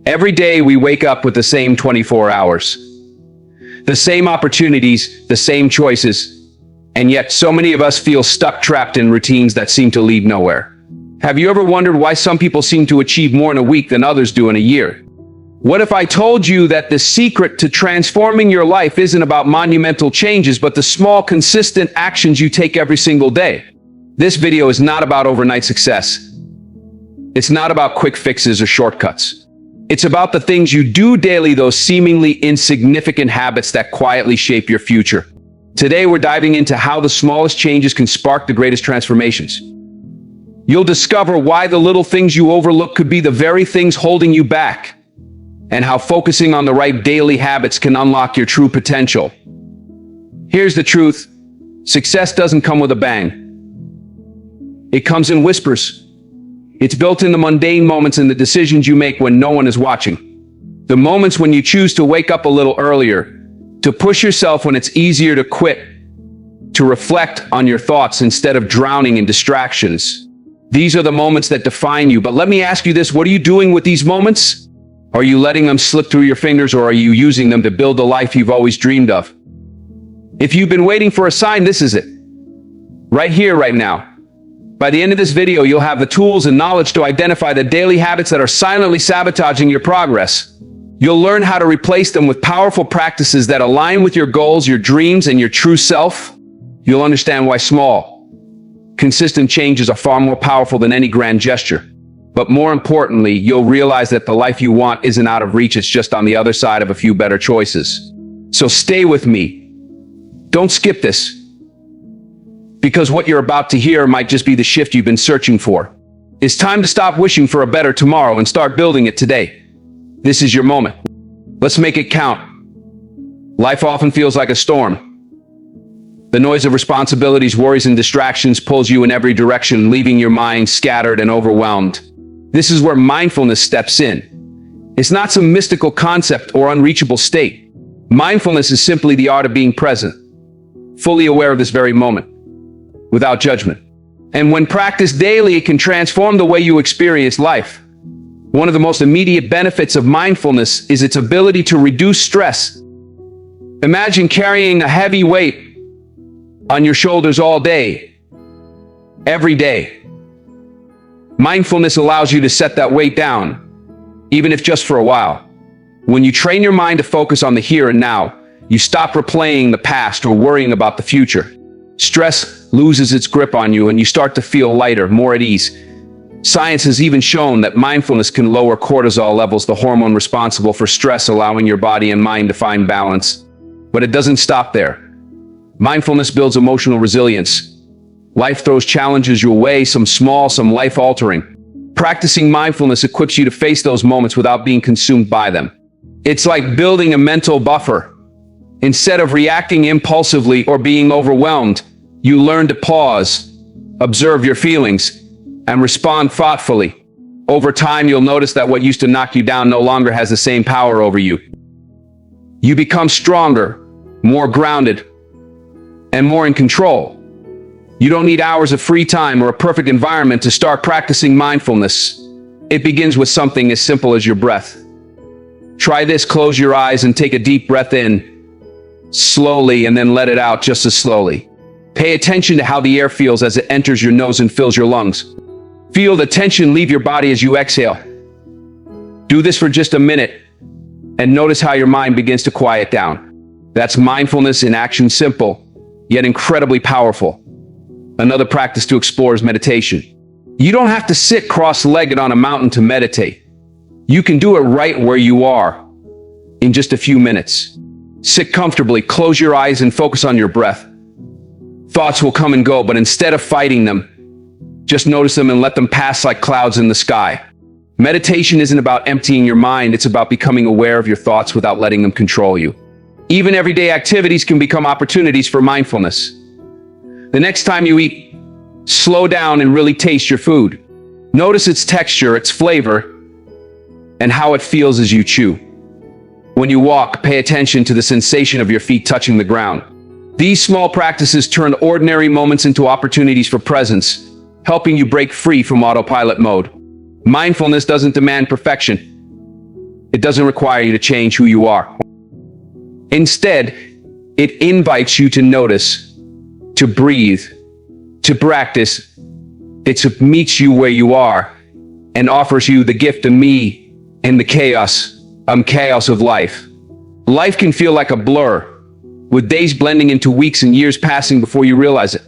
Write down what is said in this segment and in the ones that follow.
Every day we wake up with the same 24 hours, the same opportunities, the same choices, and yet so many of us feel stuck, trapped in routines that seem to lead nowhere. Have you ever wondered why some people seem to achieve more in a week than others do in a year? What if I told you that the secret to transforming your life isn't about monumental changes, but the small, consistent actions you take every single day? This video is not about overnight success. It's not about quick fixes or shortcuts. It's about the things you do daily, those seemingly insignificant habits that quietly shape your future. Today, we're diving into how the smallest changes can spark the greatest transformations. You'll discover why the little things you overlook could be the very things holding you back, and how focusing on the right daily habits can unlock your true potential. Here's the truth: success doesn't come with a bang. It comes in whispers. It's built in the mundane moments and the decisions you make when no one is watching. The moments when you choose to wake up a little earlier, to push yourself when it's easier to quit, to reflect on your thoughts instead of drowning in distractions. These are the moments that define you. But let me ask you this: what are you doing with these moments? Are you letting them slip through your fingers, or are you using them to build the life you've always dreamed of? If you've been waiting for a sign, this is it. Right here, right now. By the end of this video, you'll have the tools and knowledge to identify the daily habits that are silently sabotaging your progress. You'll learn how to replace them with powerful practices that align with your goals, your dreams, and your true self. You'll understand why small, consistent changes are far more powerful than any grand gesture. But more importantly, you'll realize that the life you want isn't out of reach, it's just on the other side of a few better choices. So stay with me. Don't skip this, because what you're about to hear might just be the shift you've been searching for. It's time to stop wishing for a better tomorrow and start building it today. This is your moment. Let's make it count. Life often feels like a storm. The noise of responsibilities, worries, and distractions pulls you in every direction, leaving your mind scattered and overwhelmed. This is where mindfulness steps in. It's not some mystical concept or unreachable state. Mindfulness is simply the art of being present, fully aware of this very moment, without judgment. And when practiced daily, it can transform the way you experience life. One of the most immediate benefits of mindfulness is its ability to reduce stress. Imagine carrying a heavy weight on your shoulders all day, every day. Mindfulness allows you to set that weight down, even if just for a while. When you train your mind to focus on the here and now, you stop replaying the past or worrying about the future. Stress loses its grip on you and you start to feel lighter, more at ease. Science has even shown that mindfulness can lower cortisol levels, the hormone responsible for stress, allowing your body and mind to find balance. But it doesn't stop there. Mindfulness builds emotional resilience. Life throws challenges your way, some small, some life-altering. Practicing mindfulness equips you to face those moments without being consumed by them. It's like building a mental buffer. Instead of reacting impulsively or being overwhelmed, you learn to pause, observe your feelings, and respond thoughtfully. Over time, you'll notice that what used to knock you down no longer has the same power over you. You become stronger, more grounded, and more in control. You don't need hours of free time or a perfect environment to start practicing mindfulness. It begins with something as simple as your breath. Try this: close your eyes and take a deep breath in, slowly, and then let it out just as slowly. Pay attention to how the air feels as it enters your nose and fills your lungs. Feel the tension leave your body as you exhale. Do this for just a minute, and notice how your mind begins to quiet down. That's mindfulness in action, simple, yet incredibly powerful. Another practice to explore is meditation. You don't have to sit cross-legged on a mountain to meditate. You can do it right where you are, in just a few minutes. Sit comfortably, close your eyes, and focus on your breath. Thoughts will come and go, but instead of fighting them, just notice them and let them pass like clouds in the sky. Meditation isn't about emptying your mind, it's about becoming aware of your thoughts without letting them control you. Even everyday activities can become opportunities for mindfulness. The next time you eat, slow down and really taste your food. Notice its texture, its flavor, and how it feels as you chew. When you walk, pay attention to the sensation of your feet touching the ground. These small practices turn ordinary moments into opportunities for presence, helping you break free from autopilot mode. Mindfulness doesn't demand perfection. It doesn't require you to change who you are. Instead, it invites you to notice, to breathe, to practice. It meets you where you are and offers you the gift of me in the chaos of life. Life can feel like a blur, with days blending into weeks and years passing before you realize it.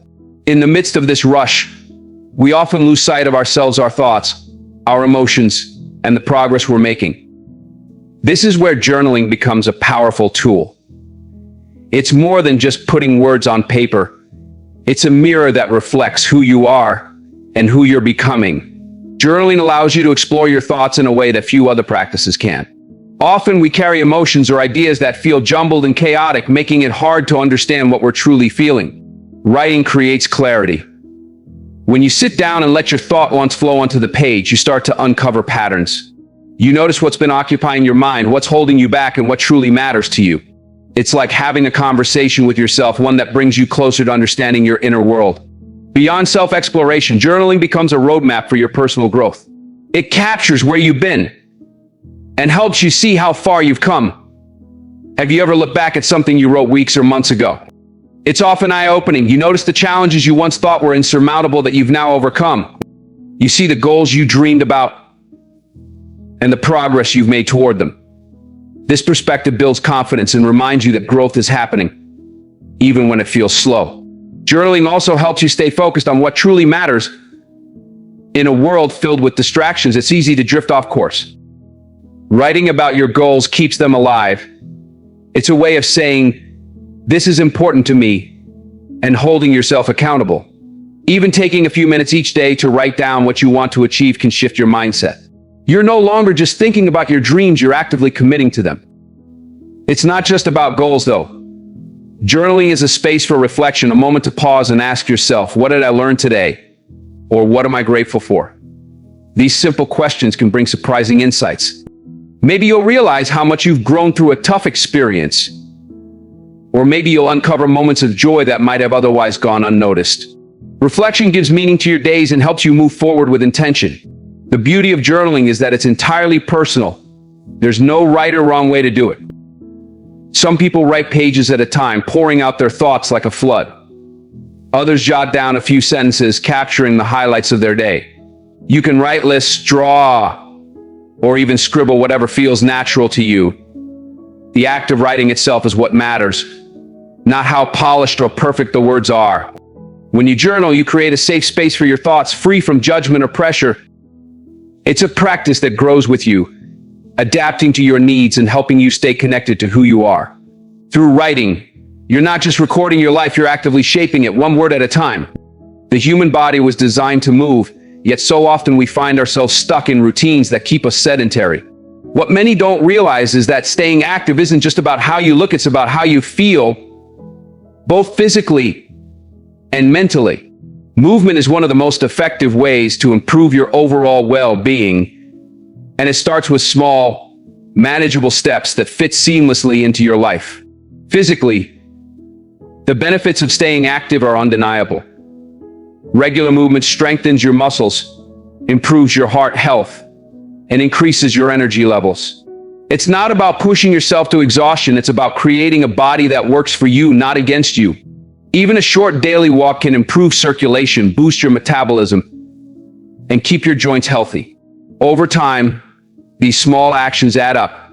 In the midst of this rush, we often lose sight of ourselves, our thoughts, our emotions, and the progress we're making. This is where journaling becomes a powerful tool. It's more than just putting words on paper. It's a mirror that reflects who you are and who you're becoming. Journaling allows you to explore your thoughts in a way that few other practices can. Often we carry emotions or ideas that feel jumbled and chaotic, making it hard to understand what we're truly feeling. Writing creates clarity. When you sit down and let your thought once flow onto the page, you start to uncover patterns. You notice what's been occupying your mind, what's holding you back, and what truly matters to you. It's like having a conversation with yourself, one that brings you closer to understanding your inner world. Beyond self-exploration, journaling becomes a roadmap for your personal growth. It captures where you've been and helps you see how far you've come. Have you ever looked back at something you wrote weeks or months ago? It's often eye-opening. You notice the challenges you once thought were insurmountable that you've now overcome. You see the goals you dreamed about and the progress you've made toward them. This perspective builds confidence and reminds you that growth is happening, even when it feels slow. Journaling also helps you stay focused on what truly matters. In a world filled with distractions, it's easy to drift off course. Writing about your goals keeps them alive. It's a way of saying, "This is important to me," and holding yourself accountable. Even taking a few minutes each day to write down what you want to achieve can shift your mindset. You're no longer just thinking about your dreams, you're actively committing to them. It's not just about goals, though. Journaling is a space for reflection, a moment to pause and ask yourself, what did I learn today? Or what am I grateful for? These simple questions can bring surprising insights. Maybe you'll realize how much you've grown through a tough experience. Or maybe you'll uncover moments of joy that might have otherwise gone unnoticed. Reflection gives meaning to your days and helps you move forward with intention. The beauty of journaling is that it's entirely personal. There's no right or wrong way to do it. Some people write pages at a time, pouring out their thoughts like a flood. Others jot down a few sentences, capturing the highlights of their day. You can write lists, draw, or even scribble whatever feels natural to you. The act of writing itself is what matters, not how polished or perfect the words are. When you journal, you create a safe space for your thoughts, free from judgment or pressure. It's a practice that grows with you, adapting to your needs and helping you stay connected to who you are. Through writing, you're not just recording your life, you're actively shaping it one word at a time. The human body was designed to move, yet so often we find ourselves stuck in routines that keep us sedentary. What many don't realize is that staying active isn't just about how you look, it's about how you feel, both physically and mentally. Movement is one of the most effective ways to improve your overall well-being, and it starts with small, manageable steps that fit seamlessly into your life. Physically, the benefits of staying active are undeniable. Regular movement strengthens your muscles, improves your heart health, and increases your energy levels. It's not about pushing yourself to exhaustion, it's about creating a body that works for you, not against you. Even a short daily walk can improve circulation, boost your metabolism, and keep your joints healthy. Over time, these small actions add up,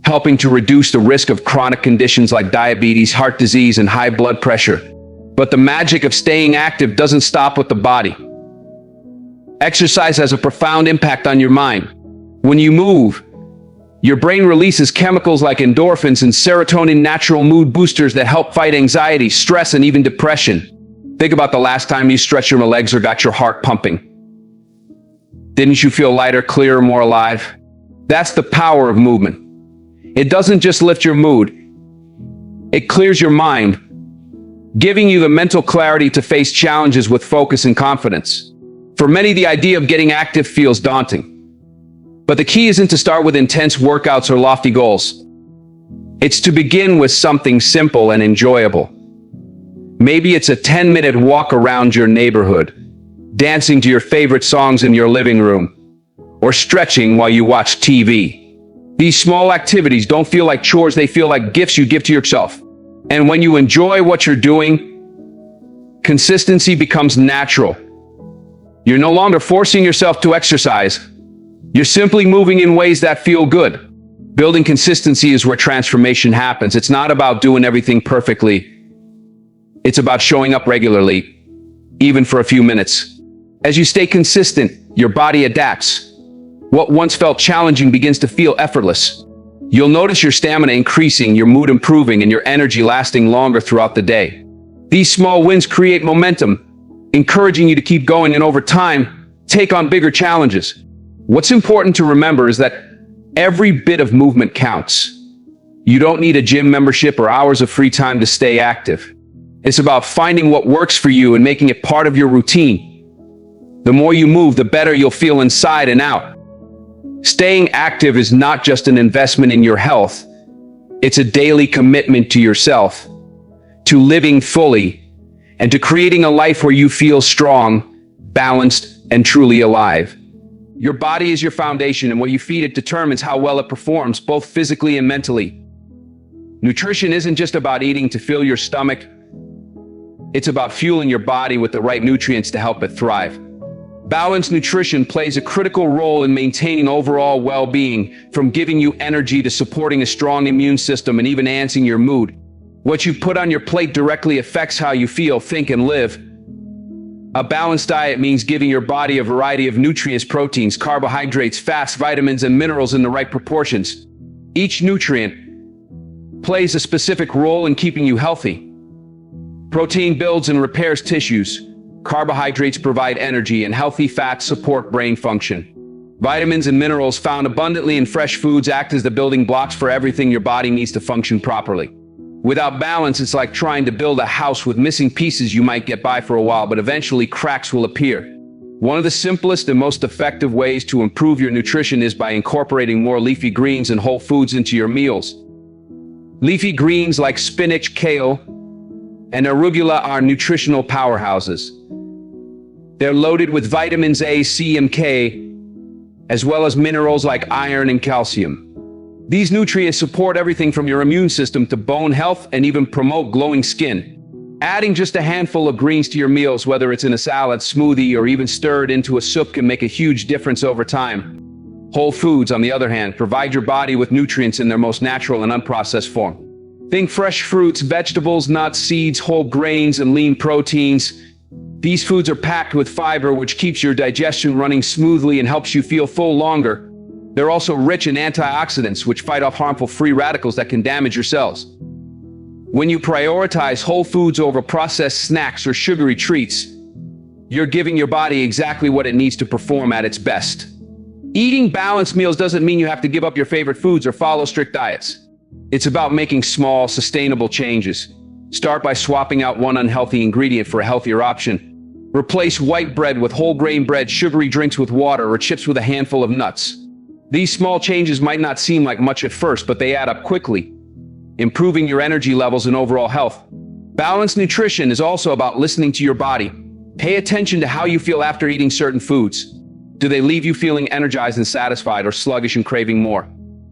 helping to reduce the risk of chronic conditions like diabetes, heart disease, and high blood pressure. But the magic of staying active doesn't stop with the body. Exercise has a profound impact on your mind. When you move, your brain releases chemicals like endorphins and serotonin, natural mood boosters that help fight anxiety, stress, and even depression. Think about the last time you stretched your legs or got your heart pumping. Didn't you feel lighter, clearer, more alive? That's the power of movement. It doesn't just lift your mood, it clears your mind, giving you the mental clarity to face challenges with focus and confidence. For many, the idea of getting active feels daunting. But the key isn't to start with intense workouts or lofty goals. It's to begin with something simple and enjoyable. Maybe it's a 10-minute walk around your neighborhood, dancing to your favorite songs in your living room, or stretching while you watch TV. These small activities don't feel like chores, they feel like gifts you give to yourself. And when you enjoy what you're doing, consistency becomes natural. You're no longer forcing yourself to exercise. You're simply moving in ways that feel good. Building consistency is where transformation happens. It's not about doing everything perfectly. It's about showing up regularly, even for a few minutes. As you stay consistent, your body adapts. What once felt challenging begins to feel effortless. You'll notice your stamina increasing, your mood improving, and your energy lasting longer throughout the day. These small wins create momentum, encouraging you to keep going and over time, take on bigger challenges. What's important to remember is that every bit of movement counts. You don't need a gym membership or hours of free time to stay active. It's about finding what works for you and making it part of your routine. The more you move, the better you'll feel inside and out. Staying active is not just an investment in your health. It's a daily commitment to yourself, to living fully, and to creating a life where you feel strong, balanced, and truly alive. Your body is your foundation, and what you feed it determines how well it performs, both physically and mentally. Nutrition isn't just about eating to fill your stomach. It's about fueling your body with the right nutrients to help it thrive. Balanced nutrition plays a critical role in maintaining overall well-being, from giving you energy to supporting a strong immune system and even enhancing your mood. What you put on your plate directly affects how you feel, think, and live. A balanced diet means giving your body a variety of nutrients, proteins, carbohydrates, fats, vitamins, and minerals in the right proportions. Each nutrient plays a specific role in keeping you healthy. Protein builds and repairs tissues. Carbohydrates provide energy, and healthy fats support brain function. Vitamins and minerals found abundantly in fresh foods act as the building blocks for everything your body needs to function properly. Without balance, it's like trying to build a house with missing pieces. You might get by for a while, but eventually cracks will appear. One of the simplest and most effective ways to improve your nutrition is by incorporating more leafy greens and whole foods into your meals. Leafy greens like spinach, kale, and arugula are nutritional powerhouses. They're loaded with vitamins A, C, and K, as well as minerals like iron and calcium. These nutrients support everything from your immune system to bone health and even promote glowing skin. Adding just a handful of greens to your meals, whether it's in a salad, smoothie, or even stirred into a soup, can make a huge difference over time. Whole foods, on the other hand, provide your body with nutrients in their most natural and unprocessed form. Think fresh fruits, vegetables, nuts, seeds, whole grains, and lean proteins. These foods are packed with fiber, which keeps your digestion running smoothly and helps you feel full longer. They're also rich in antioxidants, which fight off harmful free radicals that can damage your cells. When you prioritize whole foods over processed snacks or sugary treats, you're giving your body exactly what it needs to perform at its best. Eating balanced meals doesn't mean you have to give up your favorite foods or follow strict diets. It's about making small, sustainable changes. Start by swapping out one unhealthy ingredient for a healthier option. Replace white bread with whole grain bread, sugary drinks with water, or chips with a handful of nuts. These small changes might not seem like much at first, but they add up quickly, improving your energy levels and overall health. Balanced nutrition is also about listening to your body. Pay attention to how you feel after eating certain foods. Do they leave you feeling energized and satisfied, or sluggish and craving more?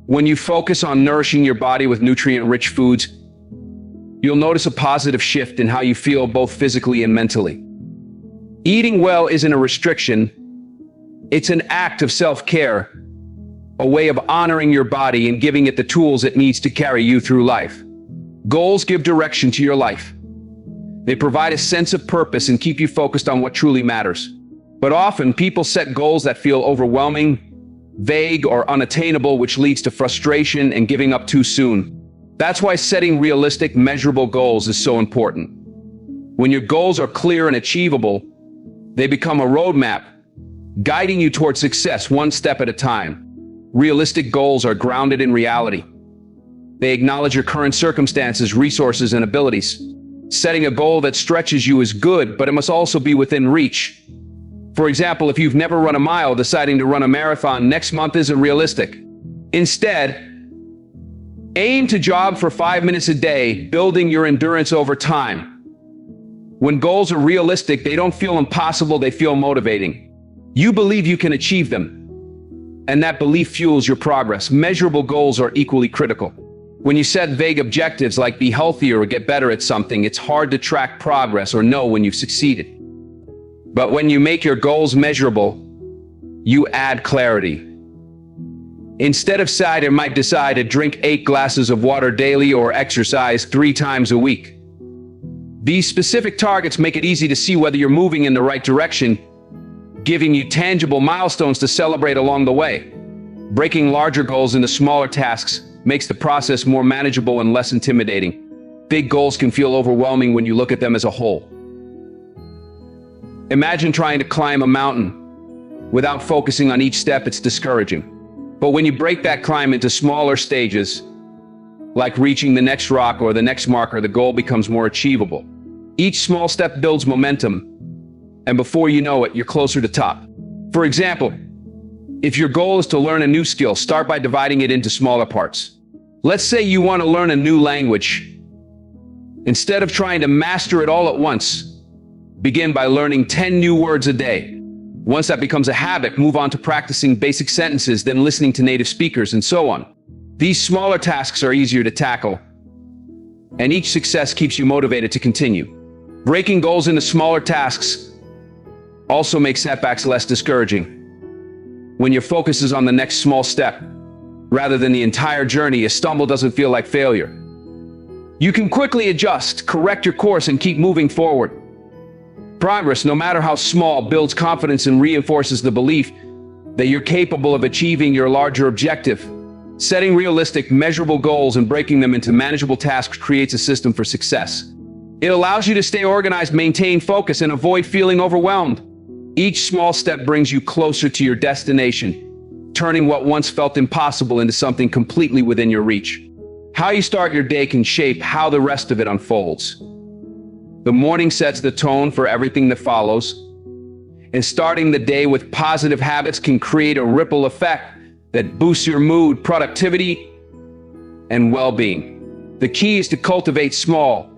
When you focus on nourishing your body with nutrient-rich foods, you'll notice a positive shift in how you feel both physically and mentally. Eating well isn't a restriction. It's an act of self-care, a way of honoring your body and giving it the tools it needs to carry you through life. Goals give direction to your life. They provide a sense of purpose and keep you focused on what truly matters. But often, people set goals that feel overwhelming, vague, or unattainable, which leads to frustration and giving up too soon. That's why setting realistic, measurable goals is so important. When your goals are clear and achievable, they become a roadmap, guiding you towards success one step at a time. Realistic goals are grounded in reality. They acknowledge your current circumstances, resources, and abilities. Setting a goal that stretches you is good, but it must also be within reach. For example, if you've never run a mile, deciding to run a marathon next month isn't realistic. Instead, aim to jog for 5 minutes a day, building your endurance over time. When goals are realistic, they don't feel impossible, they feel motivating. You believe you can achieve them. And that belief fuels your progress. Measurable goals are equally critical. When you set vague objectives like be healthier or get better at something, it's hard to track progress or know when you've succeeded. But when you make your goals measurable, you add clarity. Instead of cider, might decide to drink 8 glasses of water daily or exercise 3 times a week. These specific targets make it easy to see whether you're moving in the right direction, giving you tangible milestones to celebrate along the way. Breaking larger goals into smaller tasks makes the process more manageable and less intimidating. Big goals can feel overwhelming when you look at them as a whole. Imagine trying to climb a mountain. Without focusing on each step, it's discouraging. But when you break that climb into smaller stages, like reaching the next rock or the next marker, the goal becomes more achievable. Each small step builds momentum, and before you know it, you're closer to top. For example, if your goal is to learn a new skill, start by dividing it into smaller parts. Let's say you want to learn a new language. Instead of trying to master it all at once, begin by learning 10 new words a day. Once that becomes a habit, move on to practicing basic sentences, then listening to native speakers, and so on. These smaller tasks are easier to tackle, and each success keeps you motivated to continue. Breaking goals into smaller tasks also makes setbacks less discouraging. When your focus is on the next small step, rather than the entire journey, a stumble doesn't feel like failure. You can quickly adjust, correct your course, and keep moving forward. Progress, no matter how small, builds confidence and reinforces the belief that you're capable of achieving your larger objective. Setting realistic, measurable goals and breaking them into manageable tasks creates a system for success. It allows you to stay organized, maintain focus, and avoid feeling overwhelmed. Each small step brings you closer to your destination, turning what once felt impossible into something completely within your reach. How you start your day can shape how the rest of it unfolds. The morning sets the tone for everything that follows, and starting the day with positive habits can create a ripple effect that boosts your mood, productivity, and well-being. The key is to cultivate small,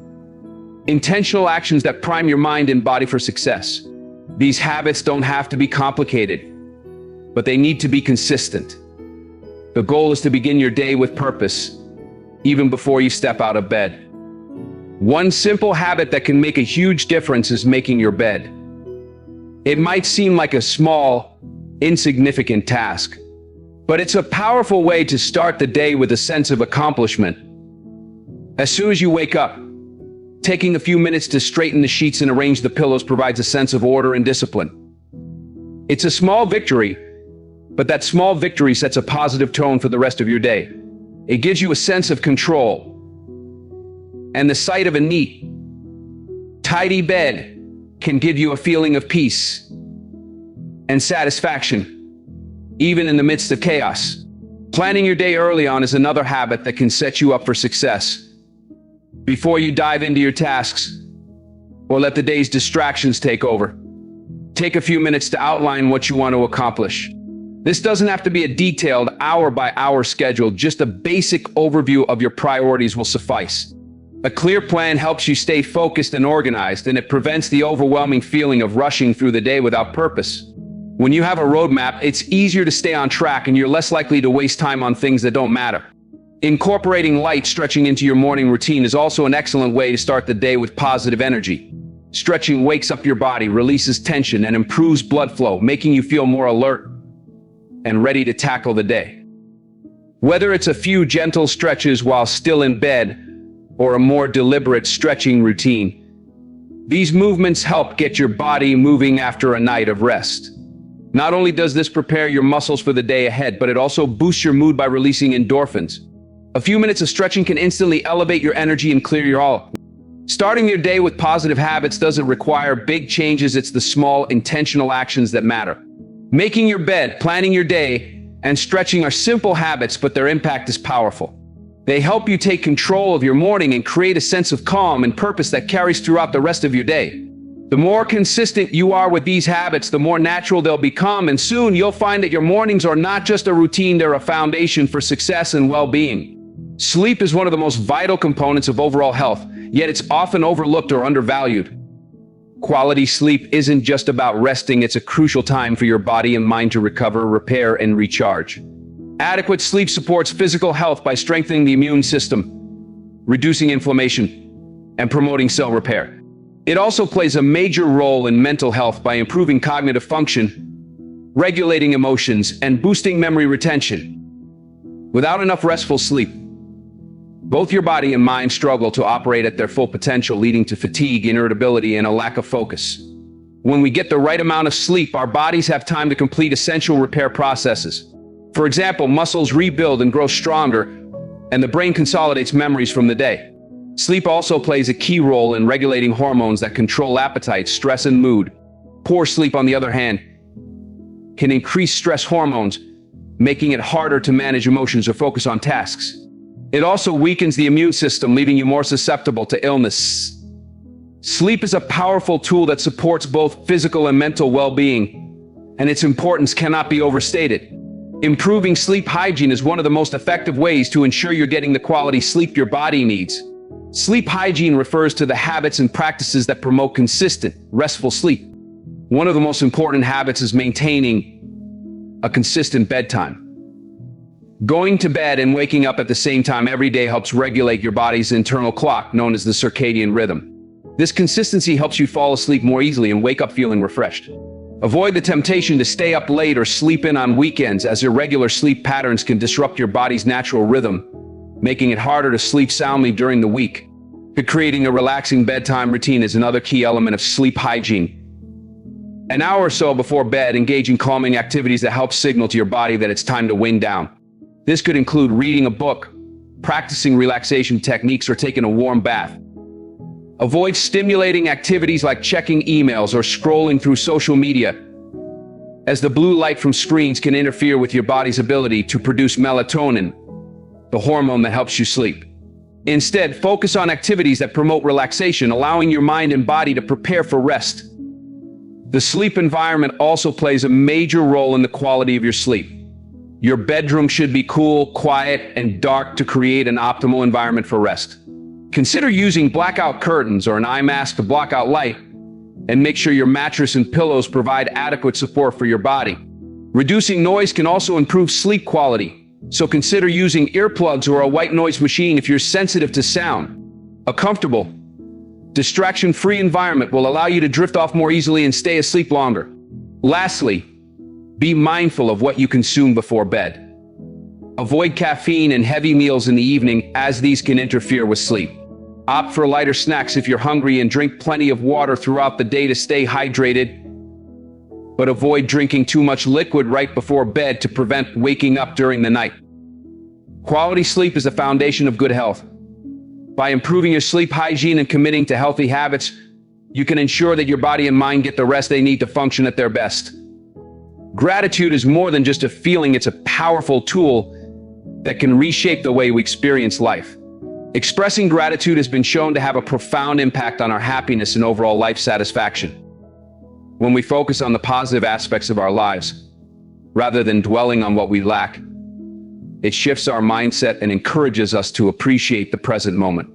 intentional actions that prime your mind and body for success. These habits don't have to be complicated, but they need to be consistent. The goal is to begin your day with purpose, even before you step out of bed. One simple habit that can make a huge difference is making your bed. It might seem like a small, insignificant task, but it's a powerful way to start the day with a sense of accomplishment. As soon as you wake up, taking a few minutes to straighten the sheets and arrange the pillows provides a sense of order and discipline. It's a small victory, but that small victory sets a positive tone for the rest of your day. It gives you a sense of control, and the sight of a neat, tidy bed can give you a feeling of peace and satisfaction, even in the midst of chaos. Planning your day early on is another habit that can set you up for success. Before you dive into your tasks, or let the day's distractions take over, take a few minutes to outline what you want to accomplish. This doesn't have to be a detailed hour-by-hour schedule, just a basic overview of your priorities will suffice. A clear plan helps you stay focused and organized, and it prevents the overwhelming feeling of rushing through the day without purpose. When you have a roadmap, it's easier to stay on track and you're less likely to waste time on things that don't matter. Incorporating light stretching into your morning routine is also an excellent way to start the day with positive energy. Stretching wakes up your body, releases tension, and improves blood flow, making you feel more alert and ready to tackle the day. Whether it's a few gentle stretches while still in bed or a more deliberate stretching routine, these movements help get your body moving after a night of rest. Not only does this prepare your muscles for the day ahead, but it also boosts your mood by releasing endorphins. A few minutes of stretching can instantly elevate your energy and clear your aura. Starting your day with positive habits doesn't require big changes, it's the small, intentional actions that matter. Making your bed, planning your day, and stretching are simple habits, but their impact is powerful. They help you take control of your morning and create a sense of calm and purpose that carries throughout the rest of your day. The more consistent you are with these habits, the more natural they'll become, and soon you'll find that your mornings are not just a routine, they're a foundation for success and well-being. Sleep is one of the most vital components of overall health, yet it's often overlooked or undervalued. Quality sleep isn't just about resting, it's a crucial time for your body and mind to recover, repair, and recharge. Adequate sleep supports physical health by strengthening the immune system, reducing inflammation, and promoting cell repair. It also plays a major role in mental health by improving cognitive function, regulating emotions, and boosting memory retention. Without enough restful sleep, both your body and mind struggle to operate at their full potential, leading to fatigue, irritability, and a lack of focus. When we get the right amount of sleep, our bodies have time to complete essential repair processes. For example, muscles rebuild and grow stronger, and the brain consolidates memories from the day. Sleep also plays a key role in regulating hormones that control appetite, stress, and mood. Poor sleep, on the other hand, can increase stress hormones, making it harder to manage emotions or focus on tasks. It also weakens the immune system, leaving you more susceptible to illness. Sleep is a powerful tool that supports both physical and mental well-being, and its importance cannot be overstated. Improving sleep hygiene is one of the most effective ways to ensure you're getting the quality sleep your body needs. Sleep hygiene refers to the habits and practices that promote consistent, restful sleep. One of the most important habits is maintaining a consistent bedtime. Going to bed and waking up at the same time every day helps regulate your body's internal clock, known as the circadian rhythm. This consistency helps you fall asleep more easily and wake up feeling refreshed. Avoid the temptation to stay up late or sleep in on weekends, as irregular sleep patterns can disrupt your body's natural rhythm, making it harder to sleep soundly during the week. Creating a relaxing bedtime routine is another key element of sleep hygiene. An hour or so before bed, engage in calming activities that help signal to your body that it's time to wind down. This could include reading a book, practicing relaxation techniques, or taking a warm bath. Avoid stimulating activities like checking emails or scrolling through social media, as the blue light from screens can interfere with your body's ability to produce melatonin, the hormone that helps you sleep. Instead, focus on activities that promote relaxation, allowing your mind and body to prepare for rest. The sleep environment also plays a major role in the quality of your sleep. Your bedroom should be cool, quiet, and dark to create an optimal environment for rest. Consider using blackout curtains or an eye mask to block out light, and make sure your mattress and pillows provide adequate support for your body. Reducing noise can also improve sleep quality, so consider using earplugs or a white noise machine if you're sensitive to sound. A comfortable, distraction-free environment will allow you to drift off more easily and stay asleep longer. Lastly, be mindful of what you consume before bed. Avoid caffeine and heavy meals in the evening, as these can interfere with sleep. Opt for lighter snacks if you're hungry, and drink plenty of water throughout the day to stay hydrated. But avoid drinking too much liquid right before bed to prevent waking up during the night. Quality sleep is the foundation of good health. By improving your sleep hygiene and committing to healthy habits, you can ensure that your body and mind get the rest they need to function at their best. Gratitude is more than just a feeling, it's a powerful tool that can reshape the way we experience life. Expressing gratitude has been shown to have a profound impact on our happiness and overall life satisfaction. When we focus on the positive aspects of our lives, rather than dwelling on what we lack, it shifts our mindset and encourages us to appreciate the present moment.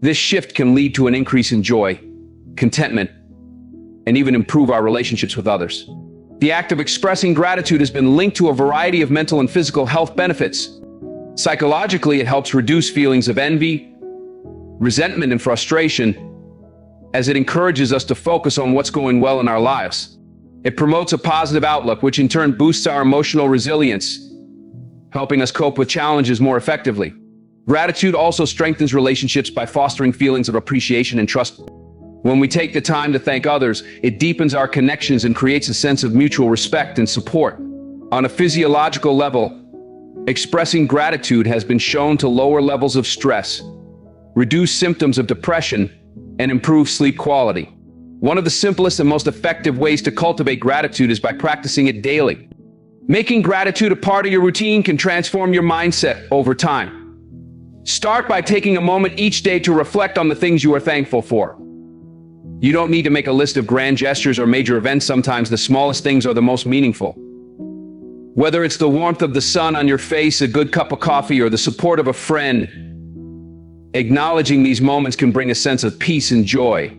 This shift can lead to an increase in joy, contentment, and even improve our relationships with others. The act of expressing gratitude has been linked to a variety of mental and physical health benefits. Psychologically, it helps reduce feelings of envy, resentment, and frustration, as it encourages us to focus on what's going well in our lives. It promotes a positive outlook, which in turn boosts our emotional resilience, helping us cope with challenges more effectively. Gratitude also strengthens relationships by fostering feelings of appreciation and trust. When we take the time to thank others, it deepens our connections and creates a sense of mutual respect and support. On a physiological level, expressing gratitude has been shown to lower levels of stress, reduce symptoms of depression, and improve sleep quality. One of the simplest and most effective ways to cultivate gratitude is by practicing it daily. Making gratitude a part of your routine can transform your mindset over time. Start by taking a moment each day to reflect on the things you are thankful for. You don't need to make a list of grand gestures or major events. Sometimes the smallest things are the most meaningful. Whether it's the warmth of the sun on your face, a good cup of coffee, or the support of a friend, acknowledging these moments can bring a sense of peace and joy.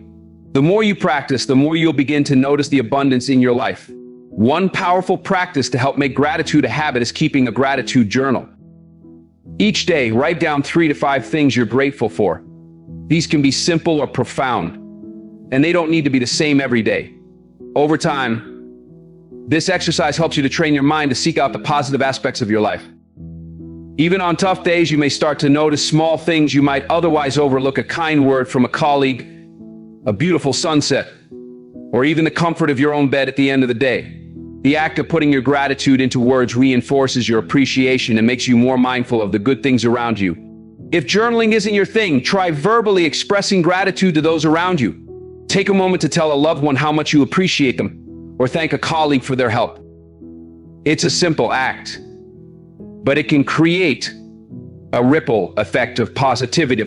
The more you practice, the more you'll begin to notice the abundance in your life. One powerful practice to help make gratitude a habit is keeping a gratitude journal. Each day, write down 3 to 5 things you're grateful for. These can be simple or profound, and they don't need to be the same every day. Over time, this exercise helps you to train your mind to seek out the positive aspects of your life. Even on tough days, you may start to notice small things you might otherwise overlook: a kind word from a colleague, a beautiful sunset, or even the comfort of your own bed at the end of the day. The act of putting your gratitude into words reinforces your appreciation and makes you more mindful of the good things around you. If journaling isn't your thing, try verbally expressing gratitude to those around you. Take a moment to tell a loved one how much you appreciate them, or thank a colleague for their help. It's a simple act, but it can create a ripple effect of positivity,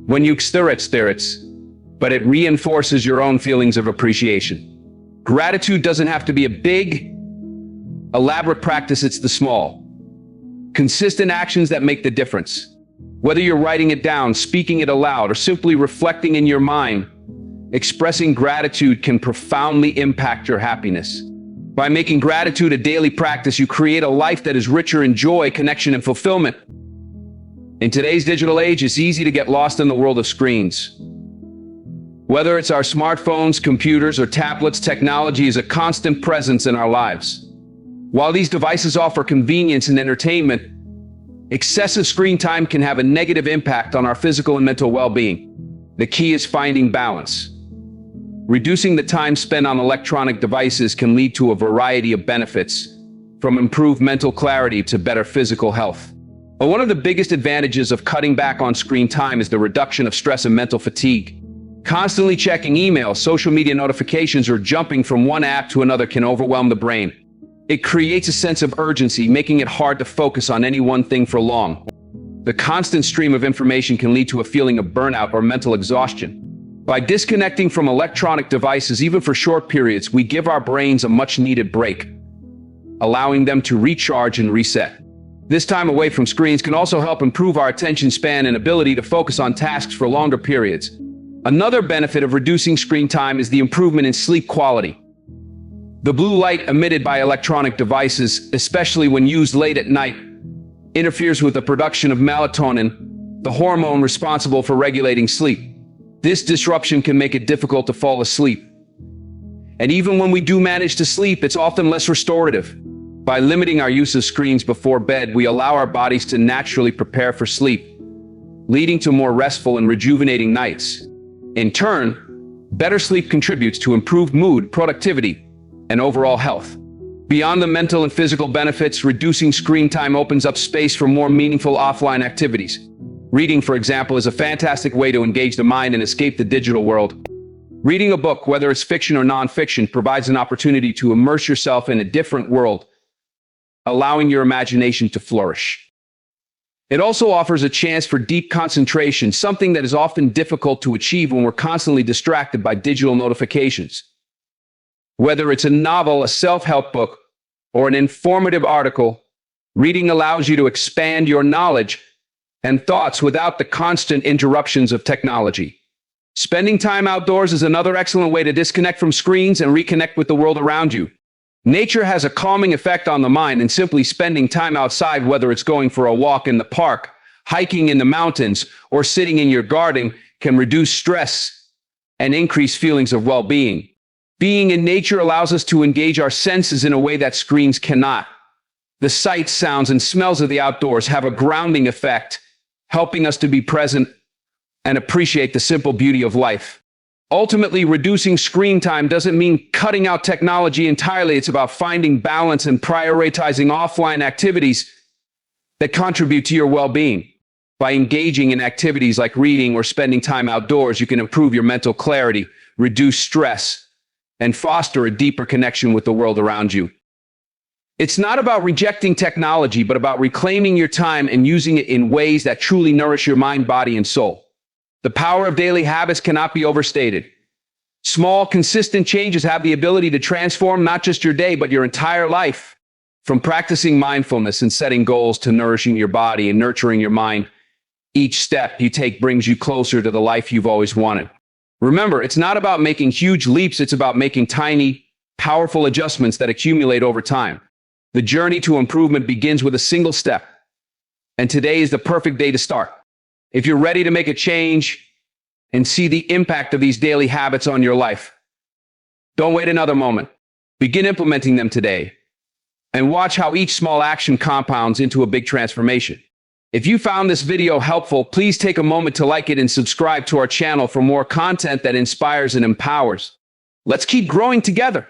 when you but it reinforces your own feelings of appreciation. Gratitude doesn't have to be a big, elaborate practice. It's the small, consistent actions that make the difference. Whether you're writing it down, speaking it aloud, or simply reflecting in your mind, expressing gratitude can profoundly impact your happiness. By making gratitude a daily practice, you create a life that is richer in joy, connection, and fulfillment. In today's digital age, it's easy to get lost in the world of screens. Whether it's our smartphones, computers, or tablets, technology is a constant presence in our lives. While these devices offer convenience and entertainment, excessive screen time can have a negative impact on our physical and mental well-being. The key is finding balance. Reducing the time spent on electronic devices can lead to a variety of benefits, from improved mental clarity to better physical health. But one of the biggest advantages of cutting back on screen time is the reduction of stress and mental fatigue. Constantly checking emails, social media notifications, or jumping from one app to another can overwhelm the brain. It creates a sense of urgency, making it hard to focus on any one thing for long. The constant stream of information can lead to a feeling of burnout or mental exhaustion. By disconnecting from electronic devices, even for short periods, we give our brains a much-needed break, allowing them to recharge and reset. This time away from screens can also help improve our attention span and ability to focus on tasks for longer periods. Another benefit of reducing screen time is the improvement in sleep quality. The blue light emitted by electronic devices, especially when used late at night, interferes with the production of melatonin, the hormone responsible for regulating sleep. This disruption can make it difficult to fall asleep. And even when we do manage to sleep, it's often less restorative. By limiting our use of screens before bed, we allow our bodies to naturally prepare for sleep, leading to more restful and rejuvenating nights. In turn, better sleep contributes to improved mood, productivity, and overall health. Beyond the mental and physical benefits, reducing screen time opens up space for more meaningful offline activities. Reading, for example, is a fantastic way to engage the mind and escape the digital world. Reading a book, whether it's fiction or nonfiction, provides an opportunity to immerse yourself in a different world, allowing your imagination to flourish. It also offers a chance for deep concentration, something that is often difficult to achieve when we're constantly distracted by digital notifications. Whether it's a novel, a self-help book, or an informative article, reading allows you to expand your knowledge and thoughts without the constant interruptions of technology. Spending time outdoors is another excellent way to disconnect from screens and reconnect with the world around you. Nature has a calming effect on the mind, and simply spending time outside, whether it's going for a walk in the park, hiking in the mountains, or sitting in your garden, can reduce stress and increase feelings of well-being. Being in nature allows us to engage our senses in a way that screens cannot. The sights, sounds, and smells of the outdoors have a grounding effect, helping us to be present and appreciate the simple beauty of life. Ultimately, reducing screen time doesn't mean cutting out technology entirely. It's about finding balance and prioritizing offline activities that contribute to your well-being. By engaging in activities like reading or spending time outdoors, you can improve your mental clarity, reduce stress, and foster a deeper connection with the world around you. It's not about rejecting technology, but about reclaiming your time and using it in ways that truly nourish your mind, body, and soul. The power of daily habits cannot be overstated. Small, consistent changes have the ability to transform not just your day, but your entire life. From practicing mindfulness and setting goals to nourishing your body and nurturing your mind, each step you take brings you closer to the life you've always wanted. Remember, it's not about making huge leaps, it's about making tiny, powerful adjustments that accumulate over time. The journey to improvement begins with a single step, and today is the perfect day to start. If you're ready to make a change and see the impact of these daily habits on your life, don't wait another moment. Begin implementing them today, and watch how each small action compounds into a big transformation. If you found this video helpful, please take a moment to like it and subscribe to our channel for more content that inspires and empowers. Let's keep growing together.